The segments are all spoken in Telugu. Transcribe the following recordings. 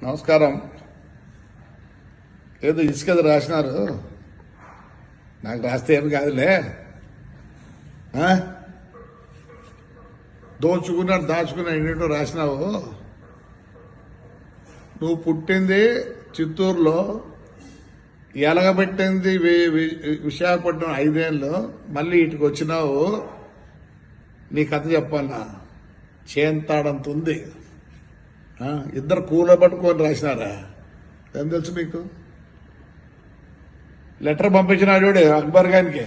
నమస్కారం. ఏదో ఇసుకది రాసినారు, నాకు రాస్తే ఏమి కాదులే. దోచుకున్నాడు దాచుకున్నాడు ఏంటో రాసినావు. నువ్వు పుట్టింది చిత్తూరులో, ఎలగబెట్టింది విశాఖపట్నం 5 ఏళ్ళు, మళ్ళీ ఇటుకు వచ్చినావు. నీ కథ చెప్పాలా? చేంతాడంత ఉంది. ఇద్దరు కూలబట్టుకొని రాసినారా? ఏం తెలుసు మీకు? లెటర్ పంపించినాడు చూడు అక్బర్ గారికి.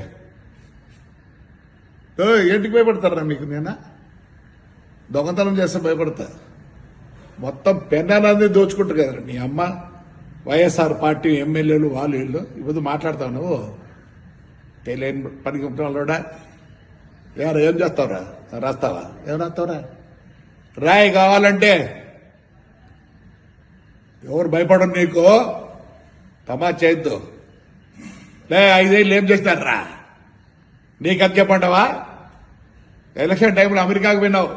ఏంటికి భయపడతారా మీకు? నేనా దొంగతనం చేస్తే భయపడతా? మొత్తం పెన్నానంది దోచుకుంటారు కదా నీ అమ్మ. వైఎస్ఆర్ పార్టీ ఎమ్మెల్యేలు వాళ్ళు వీళ్ళు ఇప్పుడు మాట్లాడతావు నువ్వు. తెలియని పనికి వాళ్ళోడా. ఎవరు ఏం చేస్తావురా? రాస్తావా? ఏం రాస్తావురా? రాయి కావాలంటే. ఎవరు భయపడరు నీకు. తమా చేయొద్దు. 5 ఏళ్ళు ఏం చేస్తారా? నీకు అది చెప్పంటావా? ఎలక్షన్ టైంలో అమెరికాకు పోయినావు,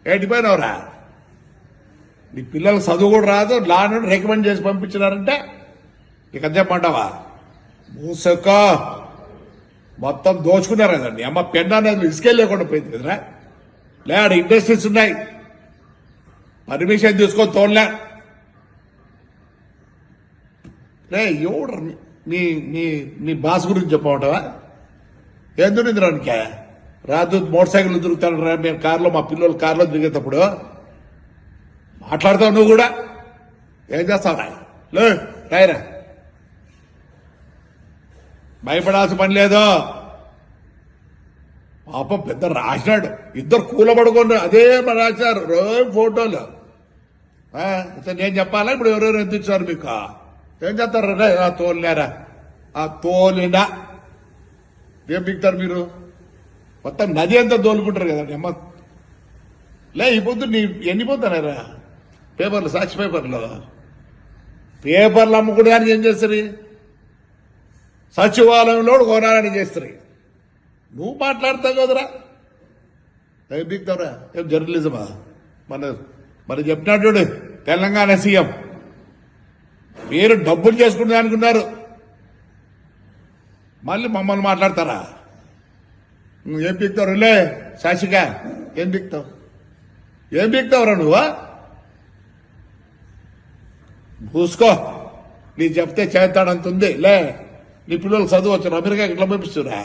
ఏటిపోయినావురా? నీ పిల్లలకు చదువు కూడా రాదు, లాను రికమెండ్ చేసి పంపించినారంటే నీకు అది చెప్పంటావా? మూసక మొత్తం దోచుకున్నారు కదండి. అమ్మ పెన్నా అనేది ఇసుకే లేకుండా పోయింది కదరా. ఆడ ఇండస్ట్రీస్ ఉన్నాయి, పర్మిషన్ తీసుకొని తోడలే. ఎవడు నీ బాస్ గురించి చెప్పమంటావా? ఏం దొరికిందిరానికే? రాదు మోటార్ సైకిల్ దొరుకుతాడు. మేము కారులో, మా పిల్లలు కారులో దిగేటప్పుడు మాట్లాడతావు. నువ్వు కూడా ఏం చేస్తావురా? రాయరా, భయపడాల్సిన పని లేదు. పాపం పెద్ద రాసినాడు, ఇద్దరు కూలబడుకొని అదే రాశారు రోజు ఫోటోలు. నేను చెప్పాలా ఇప్పుడు? ఎవరెవరు ఎంత ఇచ్చారు మీకు? ఏం చేస్తారు? తోలినారా? తోలినా ఏం బిగుతారు మీరు? మొత్తం నది అంతా తోలుకుంటారు కదండి అమ్మ. ఈ పొద్దు నీ ఎన్ని పోతానారా పేపర్లు, సాక్షి పేపర్లు అమ్ముకోవడానికి ఏం చేస్తారు? సచివాలయంలో కొనాలని చేస్తారు. నువ్వు మాట్లాడతావు కదరా? ఏం బిగుతావురా? ఏం జర్నలిజమా? మన చెప్పినాడు చూడు తెలంగాణ సీఎం, మీరు డబ్బులు చేసుకునే అనుకున్నారు, మళ్ళీ మమ్మల్ని మాట్లాడతారా? ఏం బిగుతావు లే శాసిక? ఏం బిగుతావు? ఏం బిగుతావురా నువ్వు? చూసుకో, నీ చెప్తే చేస్తాడంతుంది. నీ పిల్లలు చదువు వచ్చారు, అమెరికాకి ఇట్లా పంపిస్తురా?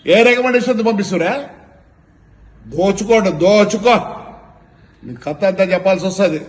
ఏ రికమెండేషన్ పంపిస్తురా? దోచుకో నీ కథ అంతా చెప్పాల్సి వస్తుంది.